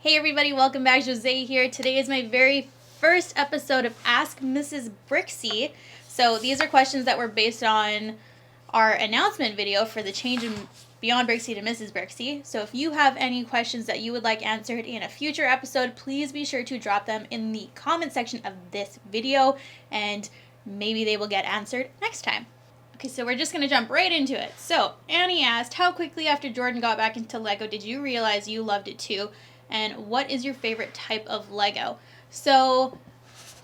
Hey everybody, welcome back. Jose here. Today is my very first episode of Ask Mrs Bricksie. So these are questions that were based on our announcement video for the change in Beyond Bricksie to Mrs Bricksie. So if you have any questions that you would like answered in a future episode, please be sure to drop them in the comment section of this video and maybe they will get answered next time. Okay, so we're just going to jump right into it. So Annie asked, how quickly after Jordan got back into Lego did you realize you loved it too? And what is your favorite type of Lego? So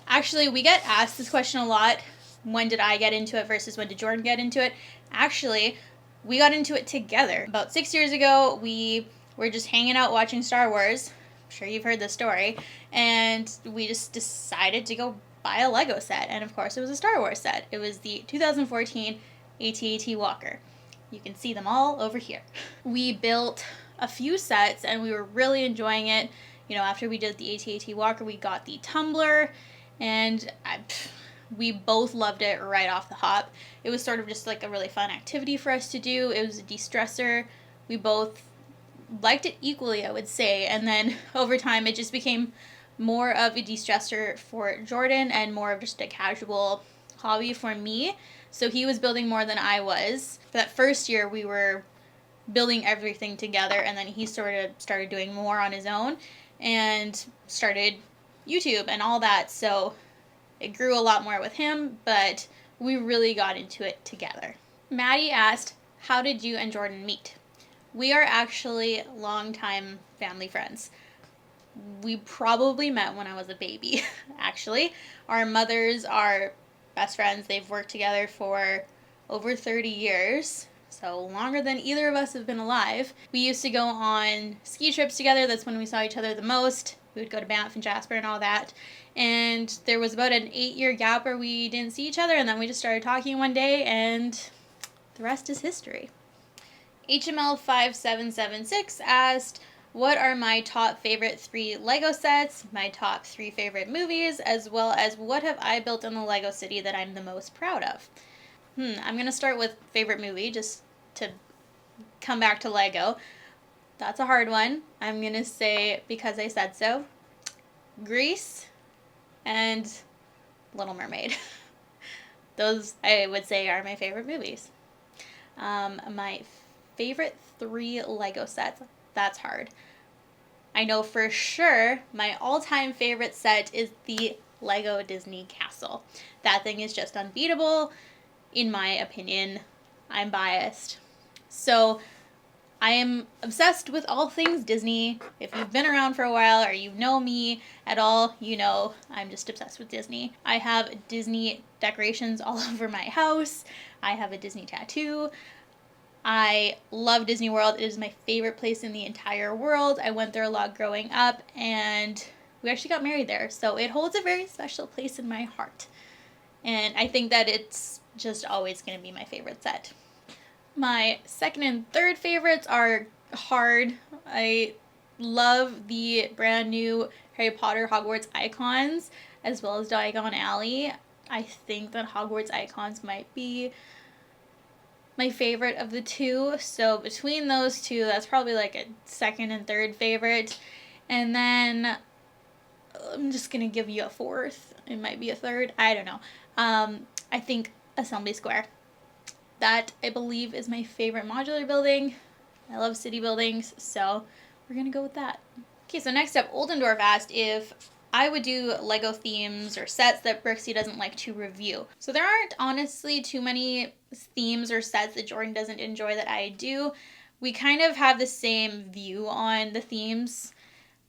actually we get asked this question a lot. When did I get into it versus when did Jordan get into it? Actually, we got into it together. About 6 years ago, we were just hanging out watching Star Wars. I'm sure you've heard the story. And we just decided to go buy a Lego set. And of course, it was a Star Wars set. It was the 2014 AT-AT Walker. You can see them all over here. We built a few sets and we were really enjoying it. You know, after we did the AT-AT Walker, we got the tumbler and we both loved it right off the hop. It was sort of just like a really fun activity for us to do. It was a de-stressor. We both liked it equally, I would say. And then over time, it just became more of a de-stressor for Jordan and more of just a casual hobby for me. So he was building more than I was. That first year, we were building everything together, and then he sort of started doing more on his own and started YouTube and all that. So it grew a lot more with him, but we really got into it together. Maddie asked, how did you and Jordan meet? We are actually longtime family friends. We probably met when I was a baby, actually. Our mothers are best friends. They've worked together for over 30 years, so longer than either of us have been alive. We used to go on ski trips together. That's when we saw each other the most. We would go to Banff and Jasper and all that. And there was about an 8-year gap where we didn't see each other, and then we just started talking one day, and the rest is history. HML5776 asked, what are my top favorite 3 Lego sets, my top 3 favorite movies, as well as what have I built in the Lego city that I'm the most proud of? I'm going to start with favorite movie, just to come back to Lego. That's a hard one. I'm going to say Because I Said So, Grease, and Little Mermaid. Those, I would say, are my favorite movies. My favorite 3 Lego sets, that's hard. I know for sure my all-time favorite set is the Lego Disney Castle. That thing is just unbeatable, in my opinion. I'm biased. So I am obsessed with all things Disney. If you've been around for a while or you know me at all, you know I'm just obsessed with Disney. I have Disney decorations all over my house. I have a Disney tattoo. I love Disney World. It is my favorite place in the entire world. I went there a lot growing up and we actually got married there. So it holds a very special place in my heart. And I think that it's just always going to be my favorite set. My second and third favorites are hard. I love the brand new Harry Potter Hogwarts Icons as well as Diagon Alley. I think that Hogwarts Icons might be my favorite of the 2. So between those 2, that's probably like a second and third favorite. And then I'm just going to give you a 4th. It might be a 3rd. I don't know. I think Assembly Square. That, I believe, is my favorite modular building. I love city buildings, so we're going to go with that. Okay, so next up, Oldendorf asked if I would do Lego themes or sets that Bricksie doesn't like to review. So there aren't honestly too many themes or sets that Jordan doesn't enjoy that I do. We kind of have the same view on the themes,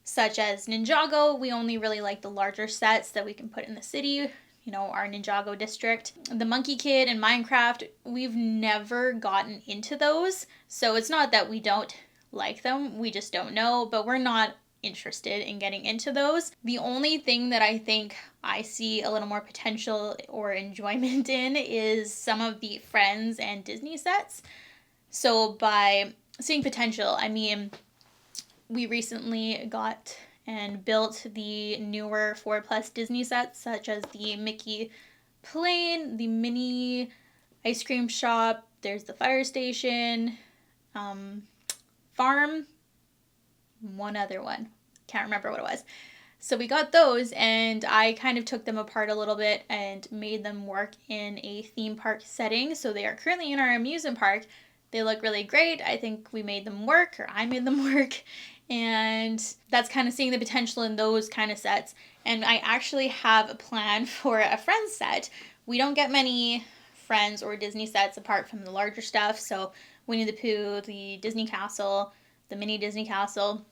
such as Ninjago. We only really like the larger sets that we can put in the city. You know, our Ninjago district. The Monkey Kid and Minecraft, we've never gotten into those. So it's not that we don't like them, we just don't know, but we're not interested in getting into those. The only thing that I think I see a little more potential or enjoyment in is some of the Friends and Disney sets. So by seeing potential, I mean, we recently got and built the newer 4+ Disney sets, such as the Mickey plane, the Minnie ice cream shop, there's the fire station, farm, one other one. Can't remember what it was. So we got those, and I kind of took them apart a little bit and made them work in a theme park setting. So they are currently in our amusement park. They look really great. I think we made them work, or I made them work. And that's kind of seeing the potential in those kind of sets. And I actually have a plan for a Friends set. We don't get many Friends or Disney sets apart from the larger stuff. So Winnie the Pooh, the Disney Castle, the mini Disney Castle.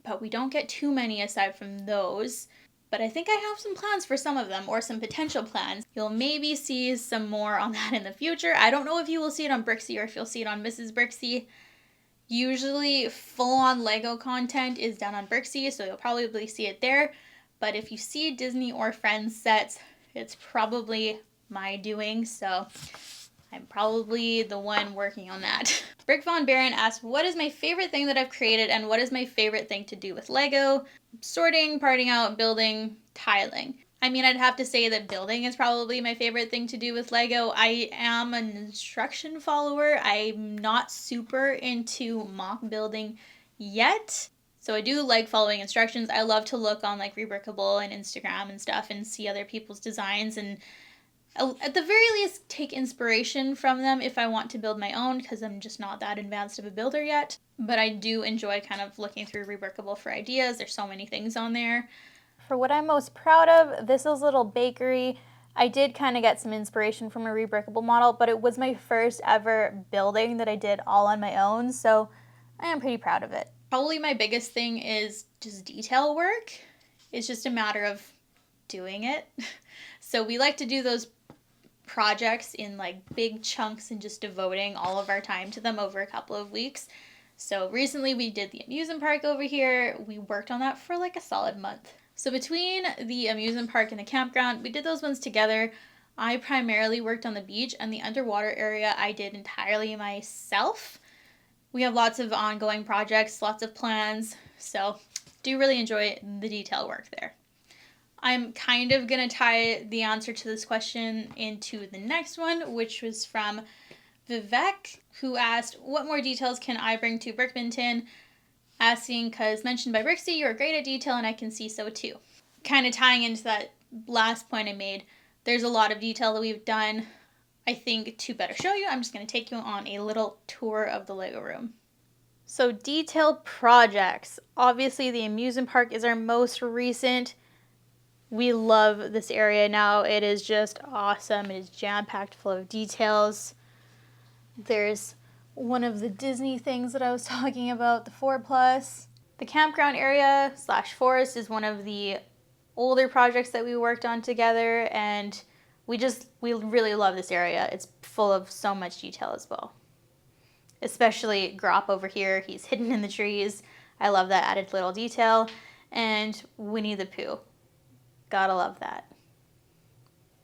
But we don't get too many aside from those. But I think I have some plans for some of them, or some potential plans. You'll maybe see some more on that in the future. I don't know if you will see it on Bricksie or if you'll see it on Mrs Bricksie. Usually full-on Lego content is done on Bricksie, so you'll probably see it there. But if you see Disney or Friends sets, it's probably my doing, so I'm probably the one working on that. Brick Von Baron asked, what is my favorite thing that I've created and what is my favorite thing to do with Lego? Sorting, parting out, building, tiling. I mean, I'd have to say that building is probably my favorite thing to do with Lego. I am an instruction follower. I'm not super into mock building yet. So I do like following instructions. I love to look on like Rebrickable and Instagram and stuff and see other people's designs and at the very least take inspiration from them if I want to build my own, because I'm just not that advanced of a builder yet. But I do enjoy kind of looking through Rebrickable for ideas. There's so many things on there. For what I'm most proud of, this is a little bakery. I did kind of get some inspiration from a Rebrickable model, but it was my first ever building that I did all on my own, so I am pretty proud of it. Probably my biggest thing is just detail work. It's just a matter of doing it. So we like to do those projects in like big chunks and just devoting all of our time to them over a couple of weeks. So recently we did the amusement park over here. We worked on that for like a solid month. So between the amusement park and the campground, we did those ones together. I primarily worked on the beach, and the underwater area I did entirely myself. We have lots of ongoing projects, lots of plans, so do really enjoy the detail work there. I'm kind of going to tie the answer to this question into the next one, which was from Vivek, who asked, what more details can I bring to Brickminton? Asking, because mentioned by Bricksie, you're great at detail, and I can see so too. Kind of tying into that last point I made, there's a lot of detail that we've done. I think to better show you, I'm just going to take you on a little tour of the Lego room. So detailed projects. Obviously, the amusement park is our most recent. We love this area now. It is just awesome. It is jam-packed full of details. There's one of the Disney things that I was talking about, the 4+. The campground area / forest is one of the older projects that we worked on together, and we really love this area. It's full of so much detail as well. Especially Grop over here. He's hidden in the trees. I love that added little detail. And Winnie the Pooh. Gotta love that.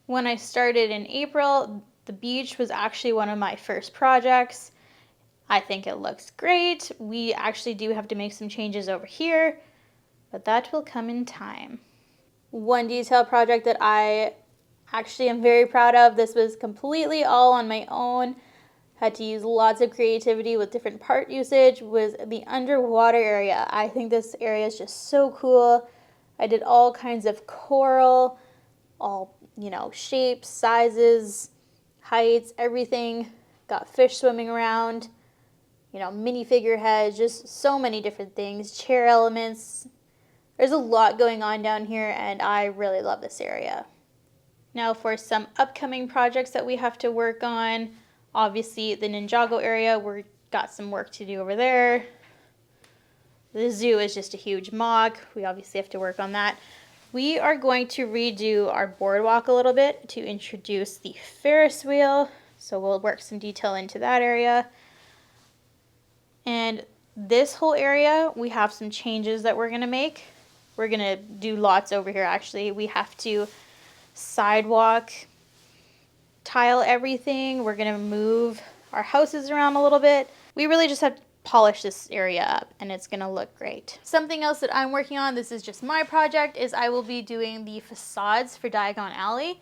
When I started in April, the beach was actually one of my first projects. I think it looks great. We actually do have to make some changes over here, but that will come in time. One detail project that I actually am very proud of, this was completely all on my own, had to use lots of creativity with different part usage, was the underwater area. I think this area is just so cool. I did all kinds of coral, all, shapes, sizes, heights, everything. Got fish swimming around. Mini figureheads, just so many different things, chair elements. There's a lot going on down here, and I really love this area. Now for some upcoming projects that we have to work on. Obviously, the Ninjago area, we've got some work to do over there. The zoo is just a huge mock. We obviously have to work on that. We are going to redo our boardwalk a little bit to introduce the Ferris wheel. So we'll work some detail into that area. And this whole area, we have some changes that we're going to make. We're going to do lots over here, actually. We have to sidewalk, tile everything. We're going to move our houses around a little bit. We really just have to polish this area up, and it's going to look great. Something else that I'm working on, this is just my project, is I will be doing the facades for Diagon Alley.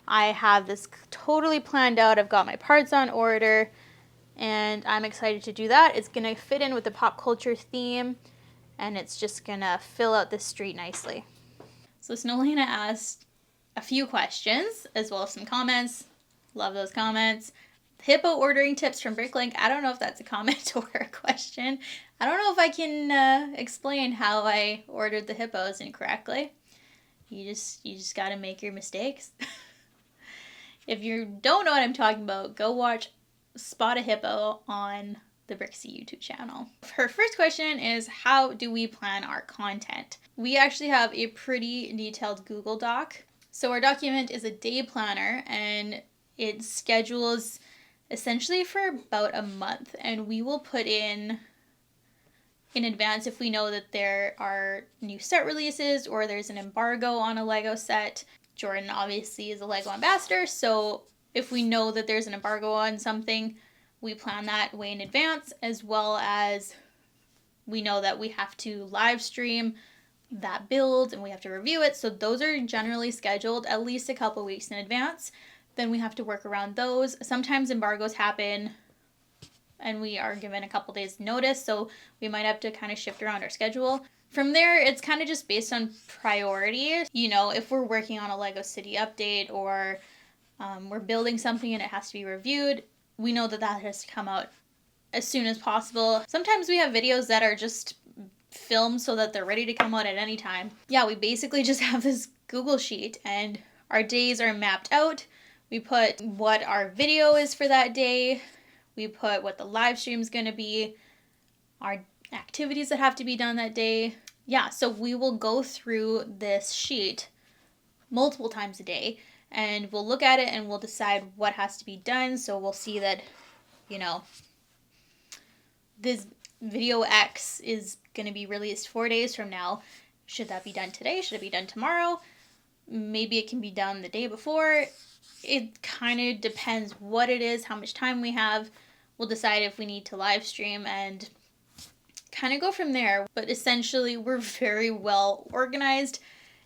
I have this totally planned out. I've got my parts on order, and I'm excited to do that. It's going to fit in with the pop culture theme, and it's just gonna fill out the street nicely. So Snowlena asked a few questions as well as some comments. Love those comments. Hippo ordering tips from Bricklink. I don't know if that's a comment or a question. I don't know if I can explain how I ordered the hippos incorrectly. You just gotta make your mistakes. If you don't know what I'm talking about, go watch Spot a Hippo on the Bricksie YouTube channel. Her first question is, how do we plan our content? We actually have a pretty detailed Google Doc. So our document is a day planner, and it schedules essentially for about a month, and we will put in advance if we know that there are new set releases or there's an embargo on a Lego set. Jordan obviously is a Lego ambassador, so if we know that there's an embargo on something, we plan that way in advance, as well as we know that we have to live stream that build and we have to review it. So those are generally scheduled at least a couple weeks in advance. Then we have to work around those. Sometimes embargoes happen and we are given a couple days notice, so we might have to kind of shift around our schedule. From there, it's kind of just based on priority. You know, if we're working on a Lego City update or we're building something and it has to be reviewed, we know that that has to come out as soon as possible. Sometimes we have videos that are just filmed so that they're ready to come out at any time. Yeah, we basically just have this Google sheet and our days are mapped out. We put what our video is for that day. We put what the live stream is going to be, our activities that have to be done that day. Yeah, so we will go through this sheet multiple times a day and we'll look at it and we'll decide what has to be done. So we'll see that, you know, this video X is going to be released 4 days from now. Should that be done today? Should it be done tomorrow? Maybe it can be done the day before. It kind of depends what it is, how much time we have. We'll decide if we need to live stream and kind of go from there. But essentially, we're very well organized.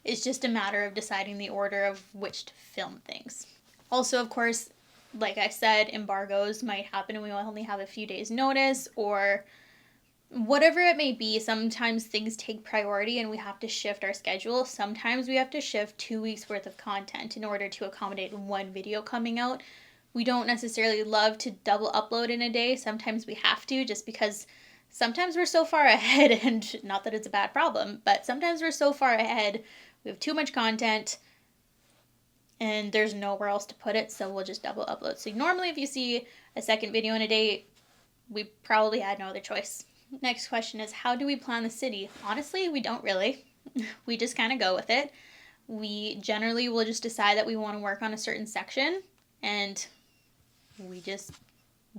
It's just a matter of deciding the order of which to film things. Also, of course, like I said, embargoes might happen and we only have a few days notice, or whatever it may be. Sometimes things take priority and we have to shift our schedule. Sometimes we have to shift 2 weeks worth of content in order to accommodate one video coming out. We don't necessarily love to double upload in a day. Sometimes we have to, just because sometimes we're so far ahead, and not that it's a bad problem, but sometimes we're so far ahead, we have too much content and there's nowhere else to put it, so we'll just double upload. So normally if you see a second video in a day, we probably had no other choice. Next question is, how do we plan the city? Honestly, we don't really. We just kind of go with it. We generally will just decide that we want to work on a certain section and we just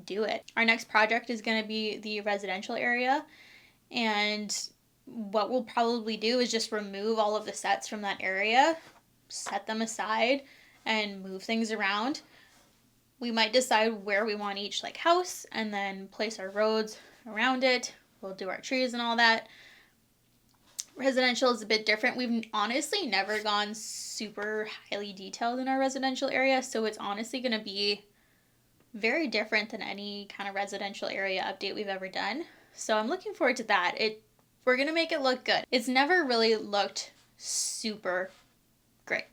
do it. Our next project is going to be the residential area, and what we'll probably do is just remove all of the sets from that area, set them aside, and move things around. We might decide where we want each house and then place our roads around it. We'll do our trees and all that. Residential is a bit different. We've honestly never gone super highly detailed in our residential area, so it's honestly going to be very different than any kind of residential area update we've ever done. So I'm looking forward to that. We're going to make it look good. It's never really looked super great,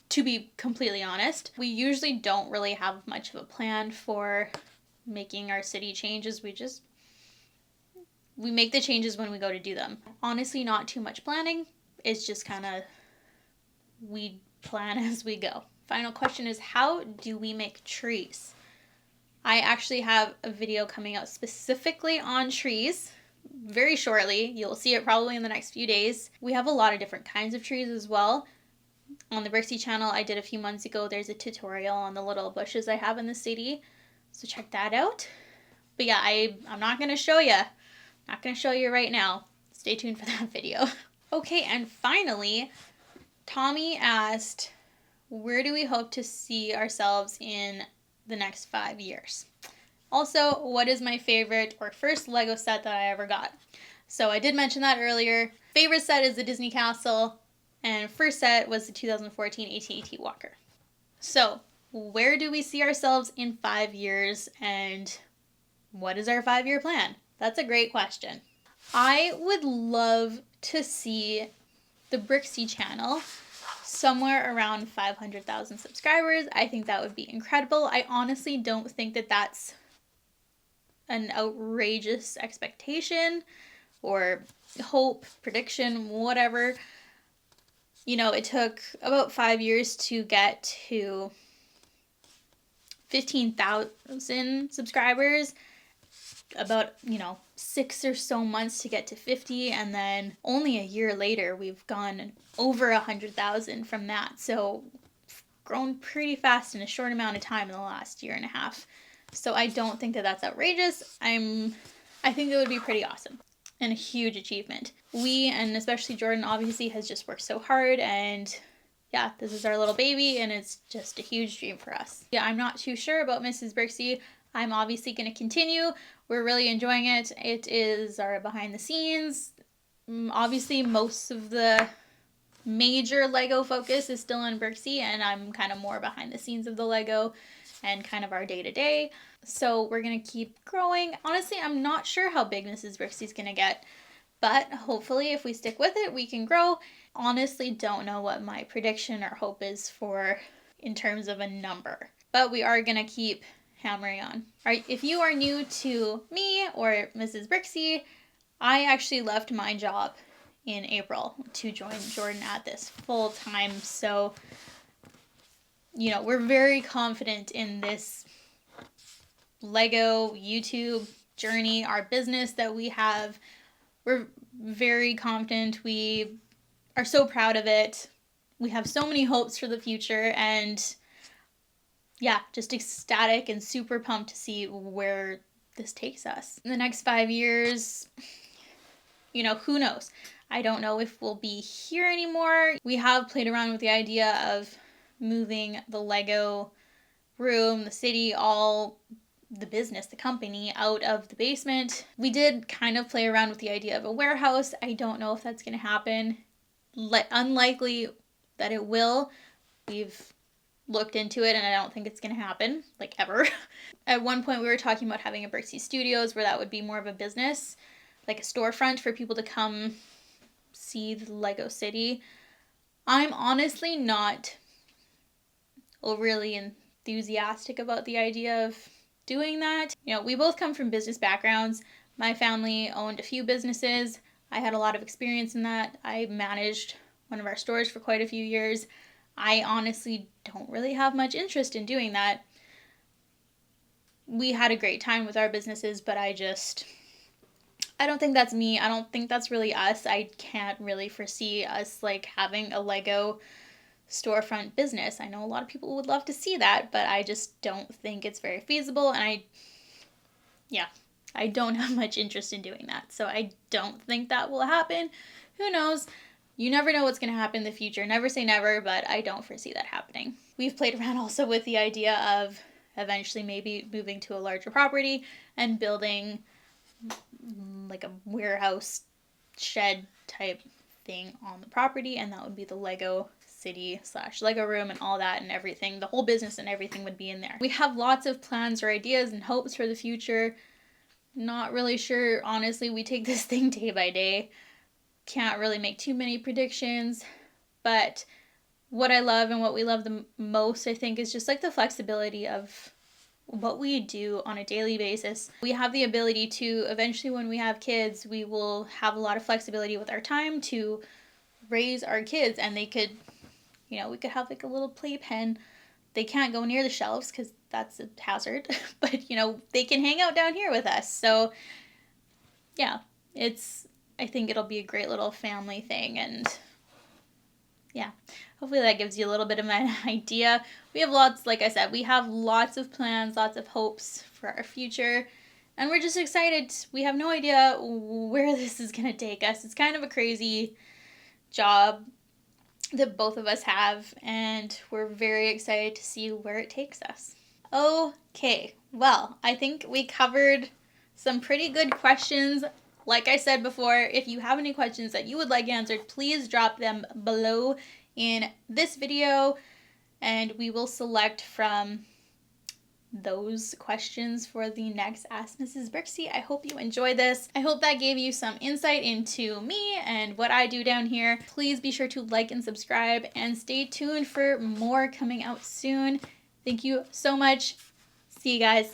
to be completely honest. We usually don't really have much of a plan for making our city changes. We make the changes when we go to do them. Honestly, not too much planning. It's just kind of, we plan as we go. Final question is, how do we make trees? I actually have a video coming out specifically on trees very shortly. You'll see it probably in the next few days. We have a lot of different kinds of trees as well. On the Bricksie channel I did a few months ago, there's a tutorial on the little bushes I have in the city. So check that out. But yeah, I'm not going to show you. Not going to show you right now. Stay tuned for that video. Okay, and finally, Tommy asked, where do we hope to see ourselves in the next 5 years? Also, what is my favorite or first Lego set that I ever got? So I did mention that earlier. Favorite set is the Disney Castle, and first set was the 2014 AT&T Walker. So where do we see ourselves in 5 years, and what is our 5-year plan? That's a great question. I would love to see the Bricksie channel somewhere around 500,000 subscribers. I think that would be incredible. I honestly don't think that that's an outrageous expectation or hope, prediction, whatever. You know, it took about 5 years to get to 15,000 subscribers, about, 6 or so months to get to 50, and then only a year later we've gone over 100,000 from that. So grown pretty fast in a short amount of time in the last year and a half. So I don't think that that's outrageous. I think it would be pretty awesome and a huge achievement. We, and especially Jordan, obviously has just worked so hard, and yeah, this is our little baby, and it's just a huge dream for us. Yeah, I'm not too sure about Mrs. Bricksie. I'm obviously going to continue. We're really enjoying it. It is our behind the scenes. Obviously, most of the major Lego focus is still on Bricksie, and I'm kind of more behind the scenes of the Lego and kind of our day-to-day. So we're going to keep growing. Honestly, I'm not sure how big Mrs. Bricksie's going to get, but hopefully if we stick with it, we can grow. Honestly, don't know what my prediction or hope is for in terms of a number, but we are going to keep hammering on. All right, if you are new to me or Mrs. Bricksie, I actually left my job in April to join Jordan at this full time. So, we're very confident in this Lego YouTube journey, our business that we have. We're very confident. We are so proud of it. We have so many hopes for the future, and yeah, just ecstatic and super pumped to see where this takes us. In the next 5 years, who knows? I don't know if we'll be here anymore. We have played around with the idea of moving the Lego room, the city, all the business, the company, out of the basement. We did kind of play around with the idea of a warehouse. I don't know if that's going to happen. Unlikely that it will. We've looked into it, and I don't think it's going to happen, like, ever. At one point, we were talking about having a Bricksie Studios where that would be more of a business, like a storefront for people to come see the Lego City. I'm honestly not overly enthusiastic about the idea of doing that. We both come from business backgrounds. My family owned a few businesses. I had a lot of experience in that. I managed one of our stores for quite a few years. I honestly don't really have much interest in doing that. We had a great time with our businesses, but I don't think that's me. I don't think that's really us. I can't really foresee us having a Lego storefront business. I know a lot of people would love to see that, but I just don't think it's very feasible, and I don't have much interest in doing that. So I don't think that will happen. Who knows? You never know what's going to happen in the future. Never say never, but I don't foresee that happening. We've played around also with the idea of eventually maybe moving to a larger property and building like a warehouse shed type thing on the property, and that would be the Lego City / Lego room, and all that and everything. The whole business and everything would be in there. We have lots of plans or ideas and hopes for the future. Not really sure, honestly. We take this thing day by day. Can't really make too many predictions, but what I love and what we love the most, I think, is just the flexibility of what we do on a daily basis. We have the ability to eventually, when we have kids, we will have a lot of flexibility with our time to raise our kids, and they could, we could have a little playpen. They can't go near the shelves because that's a hazard, but they can hang out down here with us. So yeah, I think it'll be a great little family thing, and yeah, hopefully that gives you a little bit of an idea. We have lots, like I said, we have lots of plans, lots of hopes for our future, and we're just excited. We have no idea where this is going to take us. It's kind of a crazy job that both of us have, and we're very excited to see where it takes us. Okay, well, I think we covered some pretty good questions. Like I said before, if you have any questions that you would like answered, please drop them below in this video, and we will select from those questions for the next Ask Mrs. Bricksie. I hope you enjoy this. I hope that gave you some insight into me and what I do down here. Please be sure to like and subscribe and stay tuned for more coming out soon. Thank you so much. See you guys.